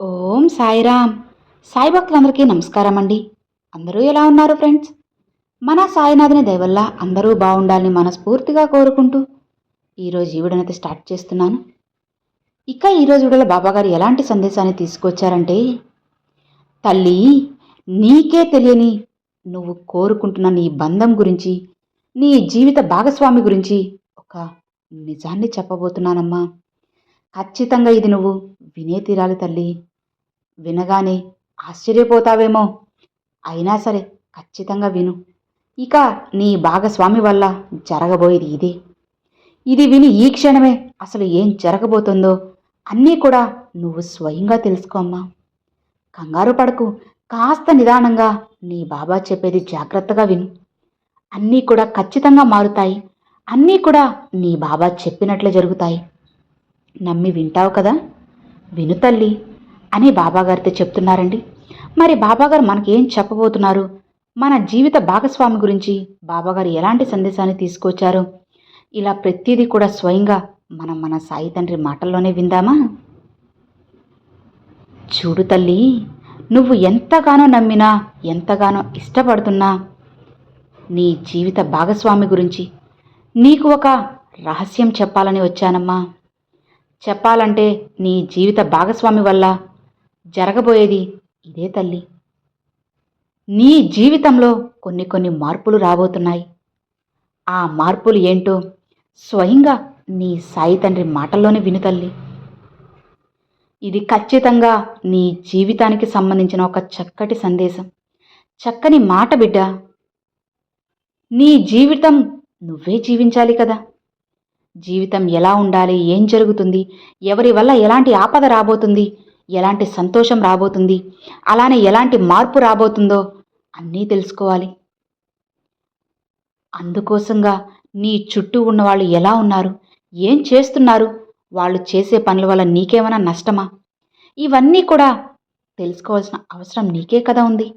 ఓం సాయిరామ్. సాయి భక్తులందరికీ నమస్కారం అండి. అందరూ ఎలా ఉన్నారు ఫ్రెండ్స్? మన సాయినాథుని దయ వల్ల అందరూ బాగుండాలని మనస్ఫూర్తిగా కోరుకుంటూ ఈరోజు ఈ వీడియోనైతే స్టార్ట్ చేస్తున్నాను. ఈరోజు వీడియోలో బాబాగారు ఎలాంటి సందేశాన్ని తీసుకొచ్చారంటే, తల్లి, నీకే తెలియని నువ్వు కోరుకుంటున్న నీ బంధం గురించి, నీ జీవిత భాగస్వామి గురించి ఒక నిజాన్ని చెప్పబోతున్నానమ్మా. ఖచ్చితంగా ఇది నువ్వు వినే తీరాలి తల్లి. వినగానే ఆశ్చర్యపోతావేమో, అయినా సరే ఖచ్చితంగా విను. ఇక నీ భాగస్వామి వల్ల జరగబోయేది ఇదే. ఇది విని ఈ క్షణమే అసలు ఏం జరగబోతుందో అన్నీ కూడా నువ్వు స్వయంగా తెలుసుకోమ్మా. కంగారు పడకు, కాస్త నిదానంగా నీ బాబా చెప్పేది జాగ్రత్తగా విను. అన్నీ కూడా ఖచ్చితంగా మారుతాయి. అన్నీ కూడా నీ బాబా చెప్పినట్లే జరుగుతాయి. నమ్మి వింటావు కదా? విను తల్లి అని బాబాగారితో చెప్తున్నారండి. మరి బాబాగారు మనకేం చెప్పబోతున్నారు, మన జీవిత భాగస్వామి గురించి బాబాగారు ఎలాంటి సందేశాన్ని తీసుకొచ్చారు, ఇలా ప్రతిదీ కూడా స్వయంగా మన సాయి తండ్రి మాటల్లోనే విందామా? చూడు తల్లి, నువ్వు ఎంతగానో నమ్మినా, ఎంతగానో ఇష్టపడుతున్నా నీ జీవిత భాగస్వామి గురించి నీకు ఒక రహస్యం చెప్పాలని వచ్చానమ్మా. చెప్పాలంటే నీ జీవిత భాగస్వామి వల్ల జరగబోయేది ఇదే తల్లి. నీ జీవితంలో కొన్ని మార్పులు రాబోతున్నాయి. ఆ మార్పులు ఏంటో స్వయంగా నీ సాయి తండ్రి మాటల్లోనే విను తల్లి. ఇది ఖచ్చితంగా నీ జీవితానికి సంబంధించిన ఒక చక్కటి సందేశం, చక్కని మాట బిడ్డ. నీ జీవితం నువ్వే జీవించాలి కదా. జీవితం ఎలా ఉండాలి, ఏం జరుగుతుంది, ఎవరి వల్ల ఎలాంటి ఆపద రాబోతుంది, ఎలాంటి సంతోషం రాబోతుంది, అలానే ఎలాంటి మార్పు రాబోతుందో అన్నీ తెలుసుకోవాలి. అందుకోసంగా నీ చుట్టూ ఉన్నవాళ్ళు ఎలా ఉన్నారు, ఏం చేస్తున్నారు, వాళ్ళు చేసే పనుల వల్ల నీకేమైనా నష్టమా, ఇవన్నీ కూడా తెలుసుకోవాల్సిన అవసరం నీకే కదా ఉంది.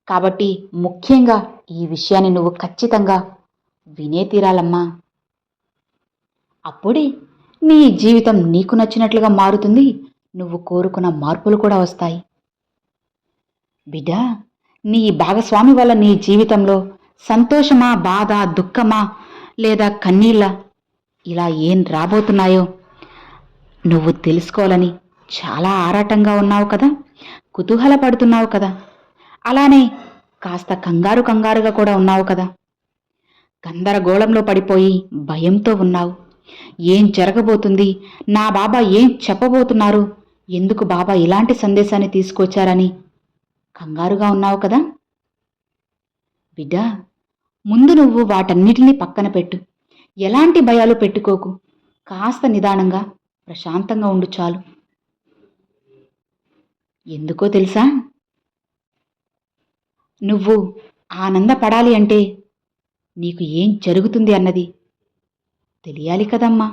కాబట్టి ముఖ్యంగా ఈ విషయాన్ని నువ్వు ఖచ్చితంగా వినే తీరాలమ్మా. అప్పుడే నీ జీవితం నీకు నచ్చినట్లుగా మారుతుంది. నువ్వు కోరుకున్న మార్పులు కూడా వస్తాయి. బిడ్డ, నీ భాగస్వామి వల్ల నీ జీవితంలో సంతోషమా, బాధ, దుఃఖమా, లేదా కన్నీళ్ళ, ఇలా ఏం రాబోతున్నాయో నువ్వు తెలుసుకోవాలని చాలా ఆరాటంగా ఉన్నావు కదా, కుతూహలపడుతున్నావు కదా, అలానే కాస్త కంగారుగా కూడా ఉన్నావు కదా. గందరగోళంలో పడిపోయి భయంతో ఉన్నావు. ఏం జరగబోతుంది, నా బాబా ఏం చెప్పబోతున్నారు, ఎందుకు బాబా ఇలాంటి సందేశాన్ని తీసుకొచ్చారని కంగారుగా ఉన్నావు కదా. బిడ్డ, ముందు నువ్వు వాటన్నిటినీ పక్కన పెట్టు. ఎలాంటి భయాలు పెట్టుకోకు. కాస్త నిదానంగా ప్రశాంతంగా ఉండు చాలు. ఎందుకో తెలుసా? నువ్వు ఆనందపడాలి అంటే నీకు ఏం జరుగుతుంది అన్నది తెలియాలి కదమ్మా.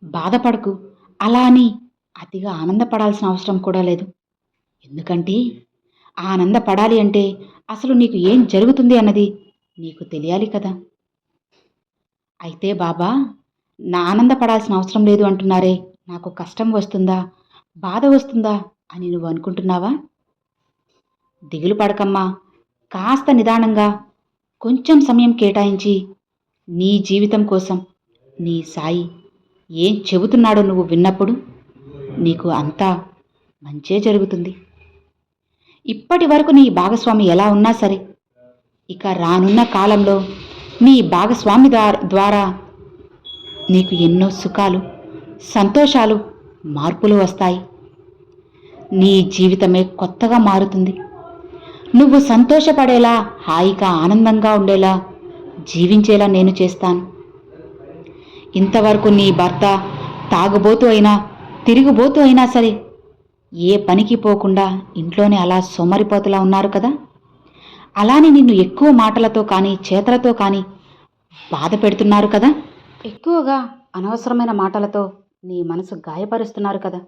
బాధపడకు. అలా అని అతిగా ఆనందపడాల్సిన అవసరం కూడా లేదు. ఎందుకంటే ఆనందపడాలి అంటే అసలు నీకు ఏం జరుగుతుంది అన్నది నీకు తెలియాలి కదా. అయితే బాబా, నా ఆనందపడాల్సిన అవసరం లేదు అంటున్నారే, నాకు కష్టం వస్తుందా, బాధ వస్తుందా అని నువ్వు అనుకుంటున్నావా? దిగులు పడకమ్మా. కాస్త నిదానంగా కొంచెం సమయం కేటాయించి నీ జీవితం కోసం నీ సాయి ఏం చెబుతున్నాడో నువ్వు విన్నప్పుడు నీకు అంతా మంచే జరుగుతుంది. ఇప్పటి వరకు నీ భాగస్వామి ఎలా ఉన్నా సరే, ఇక రానున్న కాలంలో నీ భాగస్వామి ద్వారా నీకు ఎన్నో సుఖాలు, సంతోషాలు, మార్పులు వస్తాయి. నీ జీవితమే కొత్తగా మారుతుంది. నువ్వు సంతోషపడేలా, హాయిగా ఆనందంగా ఉండేలా, జీవించేలా నేను చేస్తాను. ఇంతవరకు నీ భర్త తాగుబోతూ అయినా, తిరుగుబోతూ అయినా సరే, ఏ పనికి పోకుండా ఇంట్లోనే అలా సోమరిపోతులా ఉన్నారు కదా. అలానే నిన్ను ఎక్కువ మాటలతో కానీ, చేతలతో కానీ బాధ పెడుతున్నారు కదా. ఎక్కువగా అనవసరమైన మాటలతో నీ మనసు గాయపరుస్తున్నారు కదా.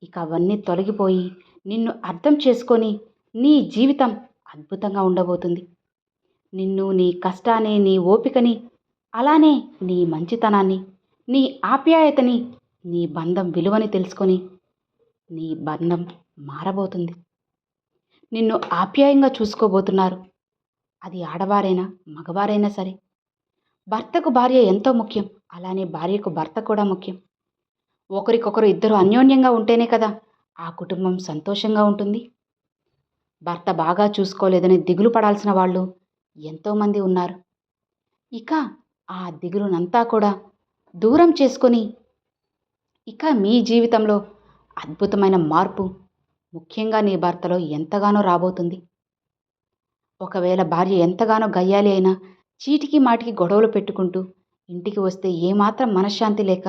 ఇక అవన్నీ తొలగిపోయి నిన్ను అర్థం చేసుకొని నీ జీవితం అద్భుతంగా ఉండబోతుంది. నిన్ను, నీ కష్టాన్ని, నీ ఓపికని, అలానే నీ మంచితనాన్ని, నీ ఆప్యాయతని, నీ బంధం విలువని తెలుసుకొని నీ బంధం మారబోతుంది. నిన్ను ఆప్యాయంగా చూసుకోబోతున్నారు. అది ఆడవారైనా మగవారైనా సరే. భర్తకు భార్య ఎంతో ముఖ్యం, అలానే భార్యకు భర్త కూడా ముఖ్యం. ఒకరికొకరు ఇద్దరు అన్యోన్యంగా ఉంటేనే కదా ఆ కుటుంబం సంతోషంగా ఉంటుంది. భర్త బాగా చూసుకోలేదని దిగులు పడాల్సిన వాళ్ళు ఎంతోమంది ఉన్నారు. ఇక ఆ దిగులునంతా కూడా దూరం చేసుకొని ఇక మీ జీవితంలో అద్భుతమైన మార్పు ముఖ్యంగా నీ భర్తలో ఎంతగానో రాబోతుంది. ఒకవేళ భార్య ఎంతగానో గయ్యాలి అయినా చీటికి మాటికి గొడవలు పెట్టుకుంటూ ఇంటికి వస్తే ఏమాత్రం మనశ్శాంతి లేక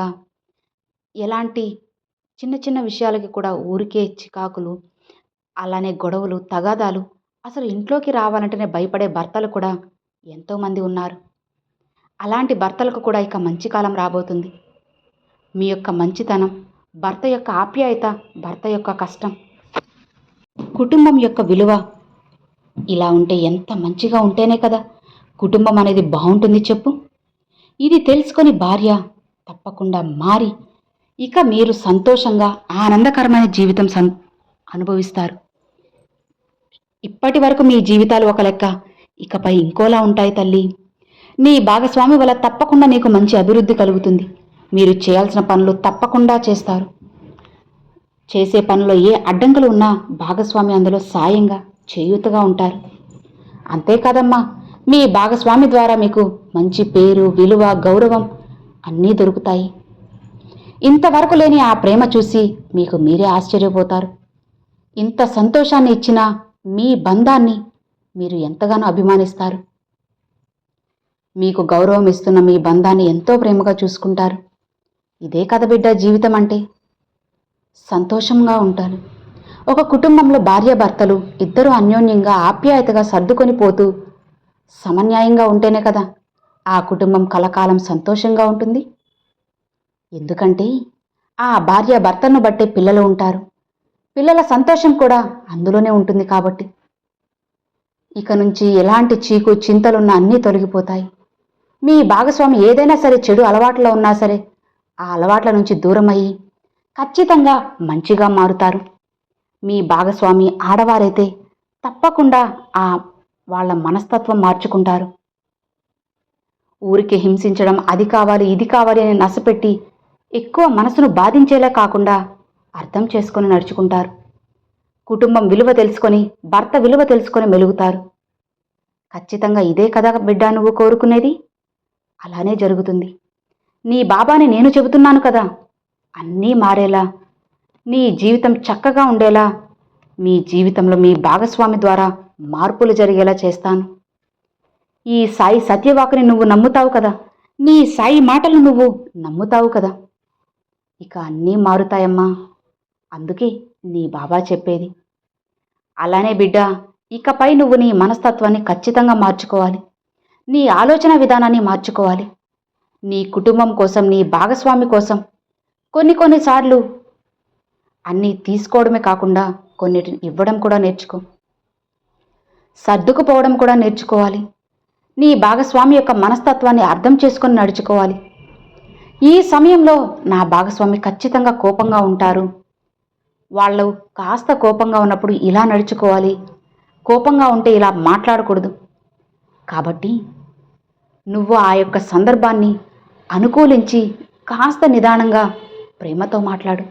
ఎలాంటి చిన్న చిన్న విషయాలకి కూడా ఊరికే చికాకులు, అలానే గొడవలు, తగాదాలు, అసలు ఇంట్లోకి రావాలంటేనే భయపడే భర్తలు కూడా ఎంతోమంది ఉన్నారు. అలాంటి భర్తలకు కూడా ఇక మంచి కాలం రాబోతుంది. మీ యొక్క మంచితనం, భర్త యొక్క ఆప్యాయత, భర్త యొక్క కష్టం, కుటుంబం యొక్క విలువ ఇలా ఉంటే ఎంత మంచిగా ఉంటేనే కదా కుటుంబం అనేది బాగుంటుంది చెప్పు. ఇది తెలుసుకొని భార్య తప్పకుండా మారి ఇక మీరు సంతోషంగా ఆనందకరమైన జీవితం అనుభవిస్తారు. ఇప్పటి వరకు మీ జీవితాలు ఒక లెక్క, ఇకపై ఇంకోలా ఉంటాయి తల్లి. నీ భాగస్వామి వల్ల తప్పకుండా నీకు మంచి అభివృద్ధి కలుగుతుంది. మీరు చేయాల్సిన పనులు తప్పకుండా చేస్తారు. చేసే పనిలో ఏ అడ్డంకులు ఉన్నా భాగస్వామి అందులో సాయంగా, చేయూతగా ఉంటారు. అంతేకాదమ్మా, మీ భాగస్వామి ద్వారా మీకు మంచి పేరు, విలువ, గౌరవం అన్నీ దొరుకుతాయి. ఇంతవరకు లేని ఆ ప్రేమ చూసి మీకు మీరే ఆశ్చర్యపోతారు. ఇంత సంతోషాన్ని ఇచ్చిన మీ బంధాన్ని మీరు ఎంతగానో అభిమానిస్తారు. మీకు గౌరవం ఇస్తున్న మీ బంధాన్ని ఎంతో ప్రేమగా చూసుకుంటారు. ఇదే కదా బిడ్డ జీవితం అంటే. సంతోషంగా ఉంటారు. ఒక కుటుంబంలో భార్యాభర్తలు ఇద్దరు అన్యోన్యంగా ఆప్యాయతగా సర్దుకొని పోతూ సమన్యాయంగా ఉంటేనే కదా ఆ కుటుంబం కలకాలం సంతోషంగా ఉంటుంది. ఎందుకంటే ఆ భార్యాభర్తలను బట్టే పిల్లలు ఉంటారు. పిల్లల సంతోషం కూడా అందులోనే ఉంటుంది కాబట్టి. ఇక నుంచి ఎలాంటి చీకు చింతలున్న అన్నీ తొలగిపోతాయి. మీ భాగస్వామి ఏదైనా సరే చెడు అలవాట్లో ఉన్నా సరే ఆ అలవాట్ల నుంచి దూరమయ్యి ఖచ్చితంగా మంచిగా మారుతారు. మీ భాగస్వామి ఆడవారైతే తప్పకుండా వాళ్ళ మనస్తత్వం మార్చుకుంటారు. ఊరికి హింసించడం, అది కావాలి ఇది కావాలి అని నసపెట్టి ఎక్కువ మనసును బాధించేలా కాకుండా అర్థం చేసుకొని నడుచుకుంటారు. కుటుంబం విలువ తెలుసుకొని, భర్త విలువ తెలుసుకొని మెలుగుతారు. ఖచ్చితంగా ఇదే కదా బిడ్డ నువ్వు కోరుకునేది. అలానే జరుగుతుంది. నీ బాబాని నేను చెబుతున్నాను కదా, అన్నీ మారేలా, నీ జీవితం చక్కగా ఉండేలా, మీ జీవితంలో మీ భాగస్వామి ద్వారా మార్పులు జరిగేలా చేస్తాను. ఈ సాయి సత్యవాకుని నువ్వు నమ్ముతావు కదా, నీ సాయి మాటలు నువ్వు నమ్ముతావు కదా, ఇక అన్నీ మారుతాయమ్మా. అందుకే నీ బాబా చెప్పేది. అలానే బిడ్డ, ఇకపై నువ్వు నీ మనస్తత్వాన్ని ఖచ్చితంగా మార్చుకోవాలి. నీ ఆలోచన విధానాన్ని మార్చుకోవాలి. నీ కుటుంబం కోసం, నీ భాగస్వామి కోసం కొన్నిసార్లు అన్నీ తీసుకోవడమే కాకుండా కొన్నిటిని ఇవ్వడం కూడా నేర్చుకో. సర్దుకుపోవడం కూడా నేర్చుకోవాలి. నీ భాగస్వామి యొక్క మనస్తత్వాన్ని అర్థం చేసుకొని నడుచుకోవాలి. ఈ సమయంలో నా భాగస్వామి ఖచ్చితంగా కోపంగా ఉంటారు, వాళ్ళు కాస్త కోపంగా ఉన్నప్పుడు ఇలా నడుచుకోవాలి, కోపంగా ఉంటే ఇలా మాట్లాడకూడదు. కాబట్టి నువ్వు ఆ యొక్క సందర్భాన్ని అనుకూలించి కాస్త నిదానంగా ప్రేమతో మాట్లాడు.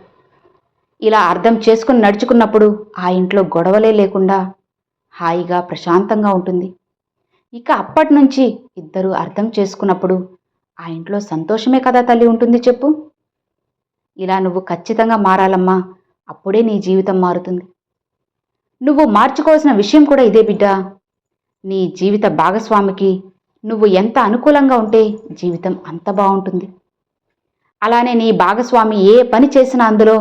ఇలా అర్థం చేసుకుని నడుచుకున్నప్పుడు ఆ ఇంట్లో గొడవలే లేకుండా హాయిగా ప్రశాంతంగా ఉంటుంది. ఇక అప్పటి నుంచి ఇద్దరు అర్థం చేసుకున్నప్పుడు ఆ ఇంట్లో సంతోషమే కదా తల్లి ఉంటుంది చెప్పు. ఇలా నువ్వు ఖచ్చితంగా మారాలమ్మా, అప్పుడే నీ జీవితం మారుతుంది. నువ్వు మార్చుకోవాల్సిన విషయం కూడా ఇదే బిడ్డ. నీ జీవిత భాగస్వామికి నువ్వు ఎంత అనుకూలంగా ఉంటే జీవితం అంత బాగుంటుంది. అలానే నీ భాగస్వామి ఏ పని చేసినా అందులో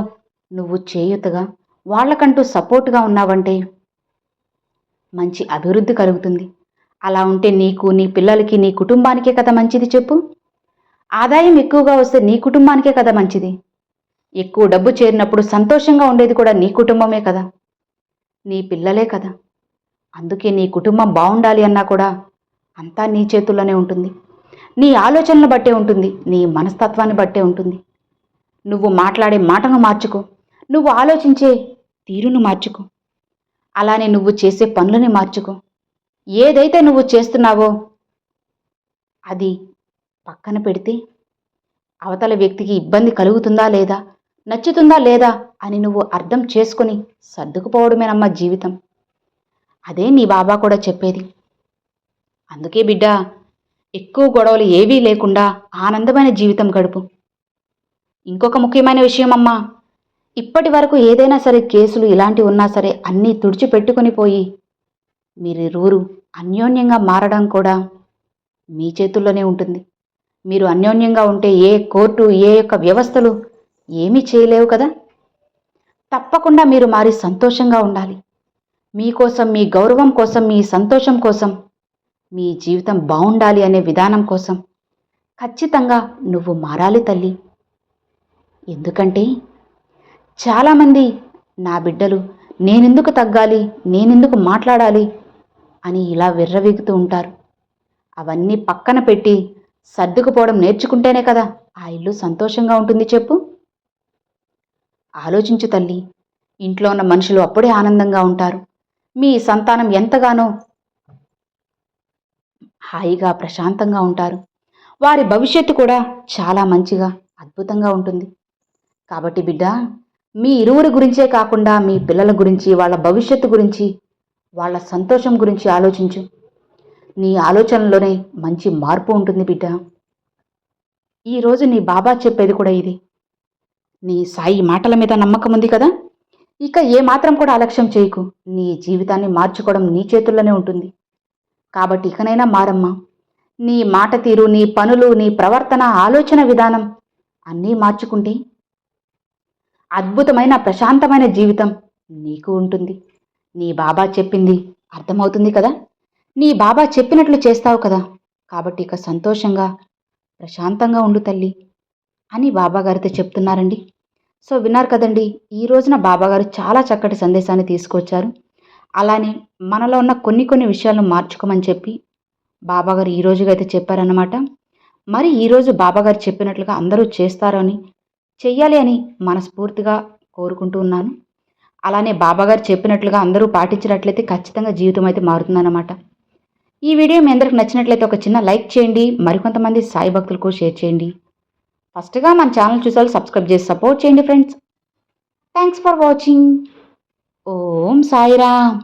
నువ్వు చేయూతగా, వాళ్ళకంటూ సపోర్టుగా ఉన్నావంటే మంచి అభివృద్ధి కలుగుతుంది. అలా ఉంటే నీకు, నీ పిల్లలకి, నీ కుటుంబానికే కదా మంచిది చెప్పు. ఆదాయం ఎక్కువగా వస్తే నీ కుటుంబానికే కదా మంచిది. ఎక్కువ డబ్బు చేరినప్పుడు సంతోషంగా ఉండేది కూడా నీ కుటుంబమే కదా, నీ పిల్లలే కదా. అందుకే నీ కుటుంబం బాగుండాలి అన్నా కూడా అంతా నీ చేతుల్లోనే ఉంటుంది. నీ ఆలోచనలు బట్టే ఉంటుంది, నీ మనస్తత్వాన్ని బట్టే ఉంటుంది. నువ్వు మాట్లాడే మాటను మార్చుకో, నువ్వు ఆలోచించే తీరును మార్చుకో. అలానే నువ్వు చేసే పనులని మార్చుకో. ఏదైతే నువ్వు చేస్తున్నావో అది పక్కన పెడితే అవతల వ్యక్తికి ఇబ్బంది కలుగుతుందా లేదా, నచ్చుతుందా లేదా అని నువ్వు అర్థం చేసుకొని సర్దుకుపోవడమేనమ్మా జీవితం. అదే నీ బాబా కూడా చెప్పేది. అందుకే బిడ్డ, ఎక్కువ గొడవలు ఏవీ లేకుండా ఆనందమైన జీవితం గడుపు. ఇంకొక ముఖ్యమైన విషయం అమ్మా, ఇప్పటి వరకు ఏదైనా సరే కేసులు ఇలాంటివి ఉన్నా సరే అన్నీ తుడిచిపెట్టుకుని పోయి మీరిరువురు అన్యోన్యంగా మారడం కూడా మీ చేతుల్లోనే ఉంటుంది. మీరు అన్యోన్యంగా ఉంటే ఏ కోర్టు, ఏ యొక్క వ్యవస్థలు ఏమీ చేయలేవు కదా. తప్పకుండా మీరు మారి సంతోషంగా ఉండాలి. మీకోసం, మీ గౌరవం కోసం, మీ సంతోషం కోసం, మీ జీవితం బాగుండాలి అనే విధానం కోసం ఖచ్చితంగా నువ్వు మారాలి తల్లి. ఎందుకంటే చాలామంది నా బిడ్డలు నేనెందుకు తగ్గాలి, నేనెందుకు మాట్లాడాలి అని ఇలా విర్రవీగుతూ ఉంటారు. అవన్నీ పక్కన పెట్టి సర్దుకుపోవడం నేర్చుకుంటేనే కదా ఆ ఇల్లు సంతోషంగా ఉంటుంది చెప్పు. ఆలోచించు తల్లి. ఇంట్లో ఉన్న మనుషులు అప్పుడే ఆనందంగా ఉంటారు. మీ సంతానం ఎంతగానో హాయిగా ప్రశాంతంగా ఉంటారు. వారి భవిష్యత్తు కూడా చాలా మంచిగా అద్భుతంగా ఉంటుంది. కాబట్టి బిడ్డ, మీ ఇరువురి గురించే కాకుండా మీ పిల్లల గురించి, వాళ్ళ భవిష్యత్తు గురించి, వాళ్ళ సంతోషం గురించి ఆలోచించు. నీ ఆలోచనలోనే మంచి మార్పు ఉంటుంది బిడ్డ. ఈరోజు నీ బాబా చెప్పేది కూడా ఇది. నీ సాయి మాటల మీద నమ్మకం ఉంది కదా. ఇక ఏమాత్రం కూడా అలక్ష్యం చేయకు. నీ జీవితాన్ని మార్చుకోవడం నీ చేతుల్లోనే ఉంటుంది. కాబట్టి ఇకనైనా మారమ్మా. నీ మాట తీరు, నీ పనులు, నీ ప్రవర్తన, ఆలోచన విధానం అన్నీ మార్చుకుంటే అద్భుతమైన ప్రశాంతమైన జీవితం నీకు ఉంటుంది. నీ బాబా చెప్పింది అర్థమవుతుంది కదా. నీ బాబా చెప్పినట్లు చేస్తావు కదా. కాబట్టి ఇక సంతోషంగా ప్రశాంతంగా ఉండు తల్లి అని బాబాగారితో చెప్తున్నారండి. సో విన్నారు కదండి, ఈ రోజున బాబాగారు చాలా చక్కటి సందేశాన్ని తీసుకొచ్చారు. అలానే మనలో ఉన్న కొన్ని విషయాలను మార్చుకోమని చెప్పి బాబాగారు ఈ రోజుగా అయితే చెప్పారన్నమాట. మరి ఈరోజు బాబాగారు చెప్పినట్లుగా అందరూ చేస్తారని, చెయ్యాలి అని మనస్ఫూర్తిగా కోరుకుంటూ ఉన్నాను. అలానే బాబాగారు చెప్పినట్లుగా అందరూ పాటించినట్లయితే ఖచ్చితంగా జీవితం అయితే మారుతుందన్నమాట. ఈ వీడియో మీ అందరికి నచ్చినట్లయితే ఒక చిన్న లైక్ చేయండి. మరికొంతమంది సాయి భక్తులకు షేర్ చేయండి. ఫస్ట్గా మన ఛానల్ చూసారు సబ్స్క్రైబ్ చేసి సపోర్ట్ చేయండి friends. Thanks for watching. Om Sairam.